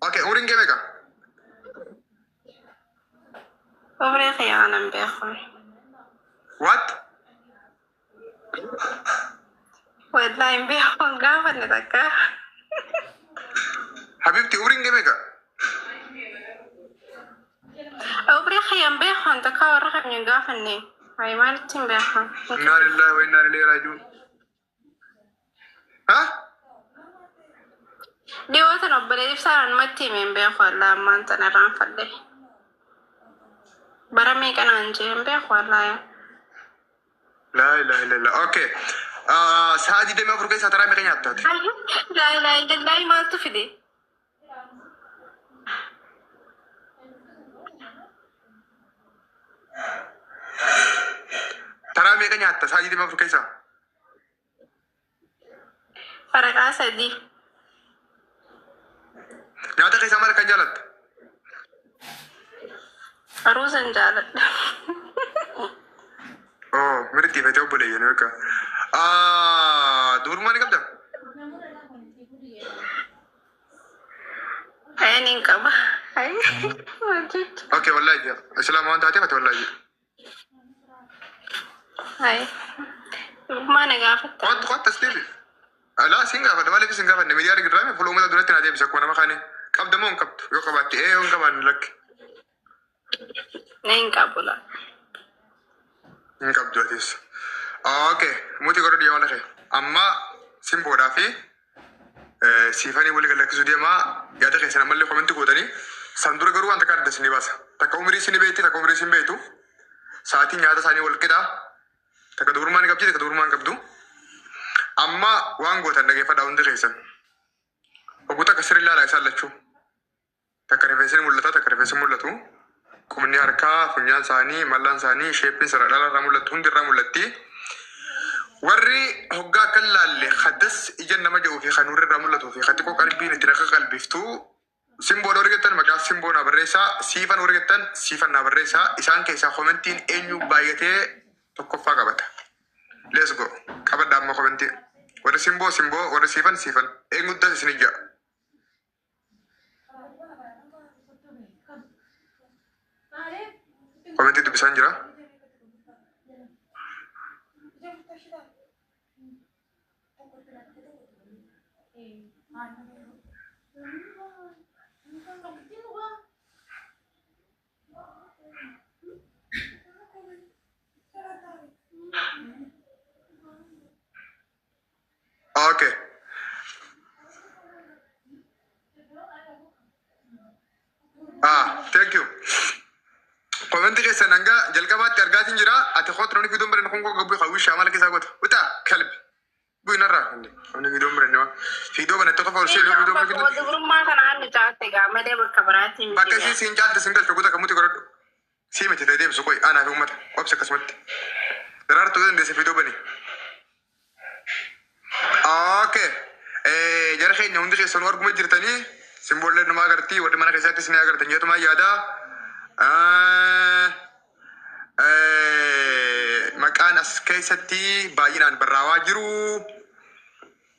اوكي اورين جيميكا عمري خيانة بأخوي. وات والله بأخوي قافل لذكا. حبيبتي اورين جيميكا عمري خيانة بأخوي تكا ورقم يقافلني. هاي مالتين بأخوي. انا لله وانا اليه راجعون. ها دي وقت نبلي بسارة متي من بأخوي لا ما أنت نران فلي. برامي كان أنجي بأخوي لا. لا اله الا الله. اوكي سادي دي ما فرقي ساترا مي كنيا تات لا لا لا ما تفيدي. ترى مي كنيا تات سادي دي ما فرقي سا فرقا سدي. نياتا كيسا مالك جالت أروز انجالت. اوه مرتي فتو بولي يعني وكا دور ماني قبل هاي نينكما. هاي وجد. اوكي والله جا السلام عليكم تاتي فتو والله جا هاي ما نقافت. قد تسليلي لا سينغا فدا مالك سينغا فدا مليار جرامي فلو مدا دولتنا دي بسكونا ما خاني قبل مون قبل يو قباتي ايه يون قبان لك نينكابولا. قبل دوتيس اوكي موتي قرر دي ولا خير اما سيمبو دافي سيفاني ولي قال لك زودي ما يادا خيسنا مالي كومنت كوداني سندور غرو انت كارد سني بس تكومري سني بيتي تكومري سن بيتو ساعتي نيادا ساني ول كدا تكدور مان قبجي تكدور مان قبدو اما وان غوتا دغه فداون دي خيسن وغوتا كسر الله لا يسالچو تكرفسن مولتا تكرفسن مولتو كومني اركا فنيان ساني ملان ساني شيبين سرادالا رامولتون دي رامولتي وري هوغا كلالي خدس اجن نمجو في خنور رامولتو في خطكو قلبي نترك قلبيفتو سيمبو دورغتن مكا سيمبو نابريسا سيفان ورغتن سيفان نابريسا اسان كيسا كومنتين انيو بايته توكفا غبتا ليتس جو كبدا ما كومنتي وري سيمبو وري سيفان انغودا سنيجا كومنتي دو بسانجرا اوكي ثانك يو كومنتي كيسنانغا جلكبات ترغاتين جرا اتخوتروني في دومبر نكون غبي خوي شمال كيسا غوت وتا كلب بو نرا انا في دومبر نوا في دومبر نتوقف اول شيء في دومبر كده ما كان عندي جاتيغا ما دي بكبراتي باكسي سينجال تسنجل فغوتا كموتي غرد سيمه تدي بسكوي انا في امه وبس كسمت درارتو دندس في دوبني اوكي جرخي نوندي كيسن ورغ مجرتني سيمبول لن ما غرتي ود من كيسات سني غرتني تو ما يادا مكان اسكيستي باينان براوا جرو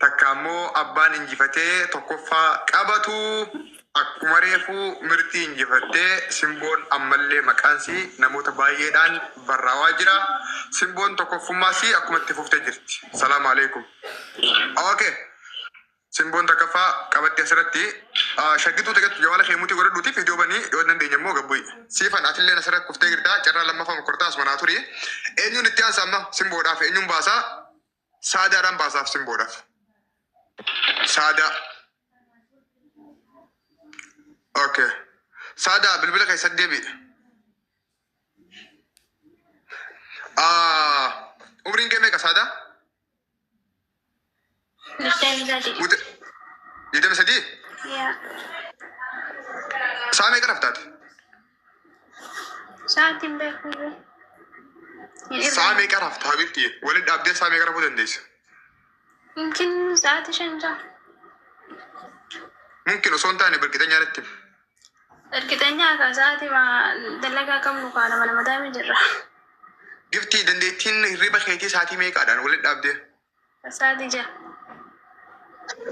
تكامو ابان انجفتي توكوفا قبتو اكمريفو مرتي انجفتي سيمبول امله مكانسي نموت بايدان براوا جرا سيمبول توكوفماسي اكمت فوفت جرتي السلام عليكم اوكي سيمبول تكفا قبتي اسرتي شقتو تكت جوال خيموتي غردوتي فيديو بني يودن دي نمو غبوي سيفان اتلي نسرت كفتي غردا چرا لما فم كورتاس مناتوري انيو نتيان سما سيمبول داف انيو باسا سادا رام باسا سيمبول داف سادا اوكي سادا بالبلغ يسدي بي عمرين كم سادا يدم سدي يا سامي كرفتات ساعتي بكوي سامي كرفت حبيبتي ولد ابدي سامي كرفت انديس يمكن ساعتي شنجا ممكن وصون تاني بركتين رتب الكتنيا كساعتي ما دلقا كم نقانا من مدامي جرا جفتي دنديتين ريبا خيتي ساعتي ميك ادان ولد ابدي ساعتي جا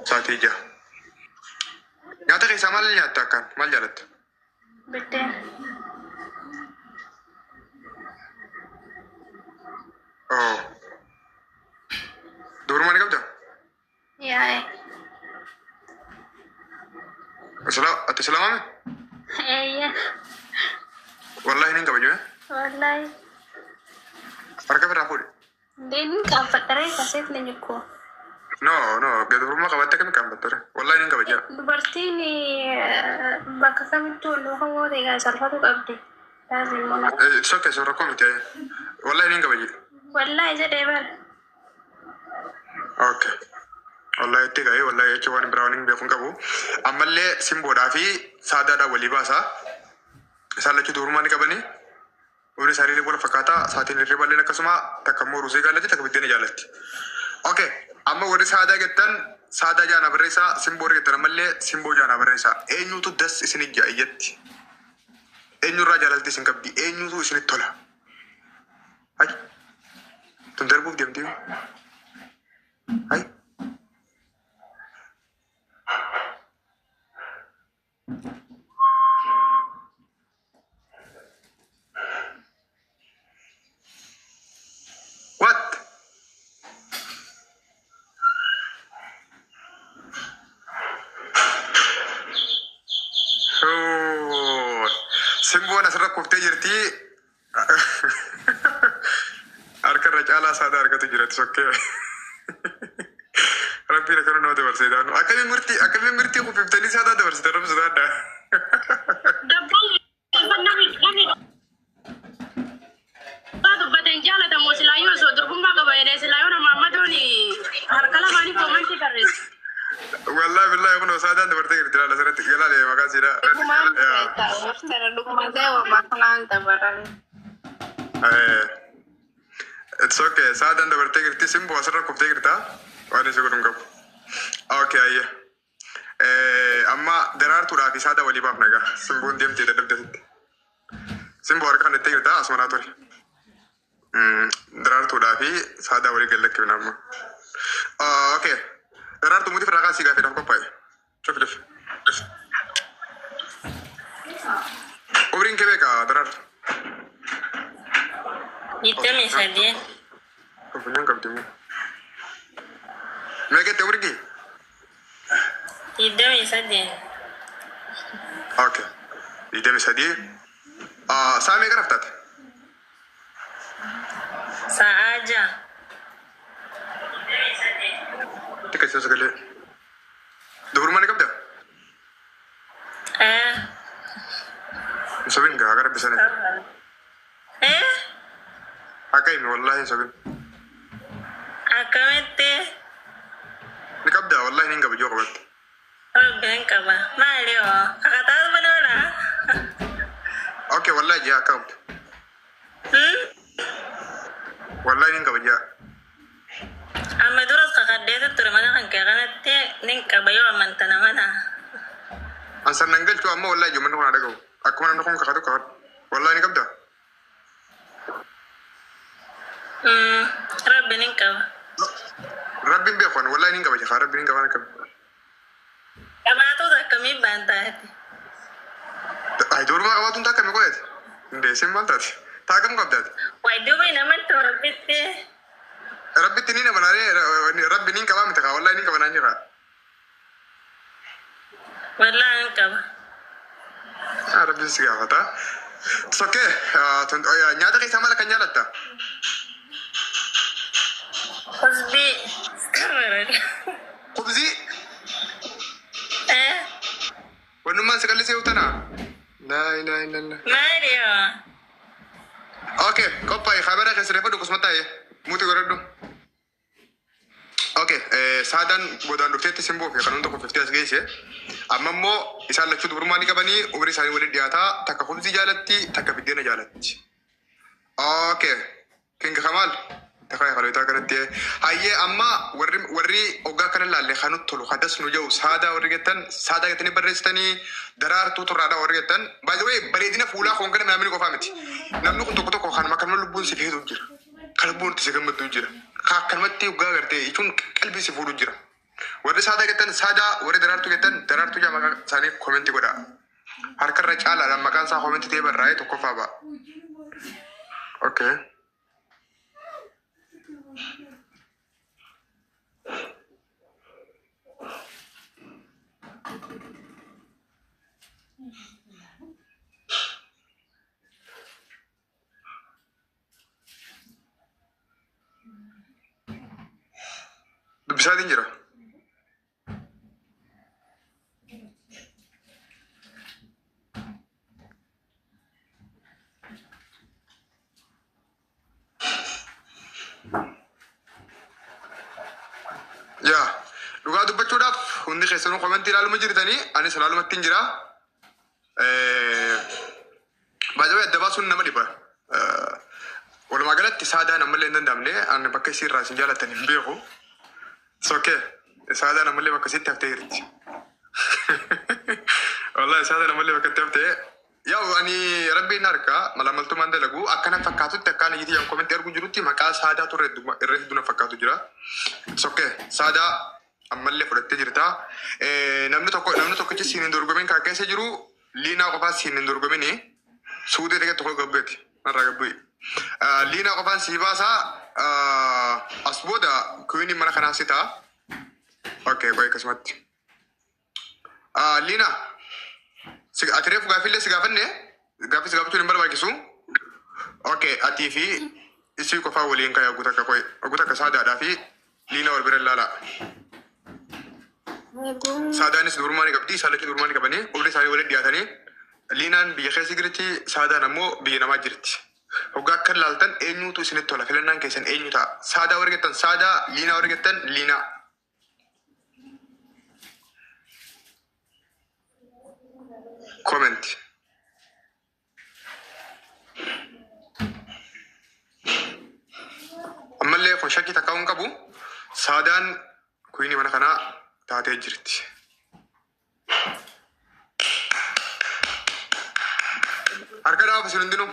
ساعتي جا Nyaata keessaa maal nyaatta akkaan? Maal jaalatta? Biddeen. Oo. Dubrummaa ni qabdaa? Yaa'e. Ati islaamame? Eeyya. Wallahi ni qabaju. Wallahi. Harka birraa fuudhi. Deemin qaanfadharee kaseet ni jikkoo. No, dubrummaa qabattee kami qaanfattore? Wallahi ni qabajaa. Dubartiin bakka kamittuu olluu hawwoota egaa salphatu qabdi. Laaziin mona. Sokke sun rakkoo miti. Wallahi ni qabaji. Wallahi jedhee bara. Okay. Wallahi itti gahe wallahi jechuun waan biraa waliin beekuun qabu. Ammallee simboodhaa fi saadaadhaa walii baasaa. Isaan lachuu dubrummaa ni qabanii. Umri isaanii wal fakkaataa saatiin irree bal'een akkasuma takka immoo ruusee jaallatti takka biddeen jaallatti. Okay. Amma warri saadaa gettan saadaa jaanaa barreessaa simboo gettan ammallee simboo jaanaa barreessaa. Eenyutu das isin ijaa iyyatti. Eenyurraa jaalalti isin qabdi. Eenyutu isinitti tola. Hai. Tun darbuuf deemtii. Hai. What? Simboon asirra kuftee jirti. Harka irra caalaa saada argatu jirti sokkee. Rabbiin akkana nama dabarsee daanu. Akkamiin mirtii kufiftanii saada dabarsite rabsu daaddaa. Dubbateen jaalatamu silaayyoo osoo durbummaa qaba jedhee silaayyoo nama ammadooni harka lamaanii koomantii barreessu. Wallahi billahi kun saadaan dabartee jirti laala asirratti galaalee maqaa siidaa. It's okay. Saadaan dabartee jirti simboo asirra kuftee jirta. Waan isa godhuun qabu. Okay ayya. Amma daraartuudhaa fi saada walii baafna egaa. Simboon deemtee dadhabdasitti. Simboo harka kan itti jirta asumanaa ture. Daraartuudhaa fi saada walii gallakkifna amma. Okay. Daraartuu muti firraa kaasii gaafeedhaaf qophaa'e. Cuf. Umriin kee beekaa daraartu? 23. Funyaan qabdi immoo. Meeqatti umriin kee? 23. Okay. 23. Saa meeqa raftaate? Sa'aa 6. Tika isa sagalee. Dubrummaa ni qabdaa? Sobin gaa gara bisanii. Akka himi wallahi sobin. Akkamitti? Ni qabdaa wallahi ni qaba joo qabatte. Rabbiin qaba. Maali hoo? Kakataas baloola? Okay wallahi jaa akka qabdu. Wallahi ni qaba jaa. Amma duras kakaddeetu ture mana kan kee kanatti nin qaba yoo amantana mana. Ansan nan galchu amma wallahi joo manni kun haa dhagahu. Akkuma namni kun kakatu kakatu. Wallahi ni qabdaa? Rabbiin hin qaba. Rabbiin beekuun wallahi ni qaba jaa rabbiin ni qaba akkami. Qabaatuus akkamii baan taate? Ay dubrummaa qabaatuun taakkamii qoleeti. Ndeessin maal taate? Taakkamii qabdaati. Wayi duubii namatti rabbitti. Rabbitti ni nama naanee rabbi ni qaba miti kaa wallahi ni qaba naan jira. Wallahi hin qaba. Rabbiin si gaafata. Sokkee nyaata keessaa maal kan jaalatta? Hosbii. Kubzii? Wannummaan si qallisee utanaa? Laa ilaaha illallah. Maali hoo? Okay, qophaa'e kaamera keessa reeffa dhukkubsuma taa'e muuti godhadhu. Okay, saadaan boodaan dhufteetti simboo fi kanuun tokko 50 as geesse. Amma immoo isaan lachuu dubrummaa ni qabanii umrii isaanii waliin dhiyaataa takka kubzii jaalatti takka biddeena jaalatti. Okay, kinga kamaal? Takka yaaqalotaa kanatti hayyee amma warri oggaa kana laalle kanutti tolu hadas nu jiru saadaa warri gettan saadaa gettanii barreessitanii daraartuu turraadhaa warri gettan by the way bareedina fuulaa koon kana namni qofaa miti namni kun tokko kanuma kanuma lubbuun si feetu jira kan lubbuun itti si gammadu jira kanumatti oggaa gartee jechuun qalbii si fuudhu jira warri saadaa gettan saadaa warri daraartuu gettan daraartuu maka sani komenti goda. Harkar racala dan makan sa komenti te berrai to kofa ba. Okay. Bisa dinjira. Ya, dhugaa dubbachuudhaaf hundi keessanuu komentii ilaaluma jirtanii anis ilaalumatti hin jira. Baay'ee adda baasuun nama dhiba. Walumaa galatti saadaan ammallee hin danda'amne ani bakka isii irraa isin jaalatan hin beeku. Sookee saadaan ammallee bakka isitti haftee jirti. Wallahi saadaan ammallee bakka itti haftee. Yaa ani rabbiin harkaa malamaltummaan dalagu akkana fakkaatutti akkaan iyyiti yan komentii arguu jirutti maqaa saadaa turre irra hedduu na fakkaatu jira. Sookee saadaa ammallee fudhattee jirta. Namni tokkichi siin hin dorgomin kan keessa jiru liinaa qofaa siin hin dorgomini suudee dhaqee tokko gabbeeti narraa gabbu'i. Liinaa qofaan sii baasaa as booda kuwiin mana kanaa si ta'a. Okay, qoy akkasumatti. Liinaa ati reefu gaaffiillee si gaafanne gaaffii si gaafachuun hin barbaachisu. Okay, atii fi isii qofaa waliin ka'e aguuta akka qoy aguuta akka saadaadhaa fi liinaa wal bira ilaala. Saadaanis durummaa ni qabdi, saalachii durummaa ni qabanii, umrii isaanii waliin dhiyaatanii. Liinaan biyya keessa jirti, saadaan ammoo biyya namaa jirti. Hoggaa akka laaltan eenyuutu isinitti tola, filannaan keessan eenyu ta'a. Saadaa wargettan saadaa, liinaa wargettan liinaa. Comment. Ammallee kun shakkii takka hin qabu, saadaan kuinii mana kanaa taatee jirti. Harka dhaaf isin hundinuu.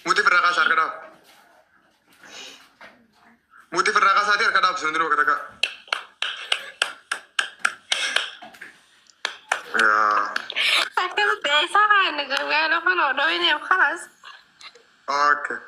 Muti firraa kaasaa harka dhaaf. Muti firraa kaasaati harka dhaaf isin hundinuu bakka takka. أكيد بيسا هاي نقول له خلاص. Okay.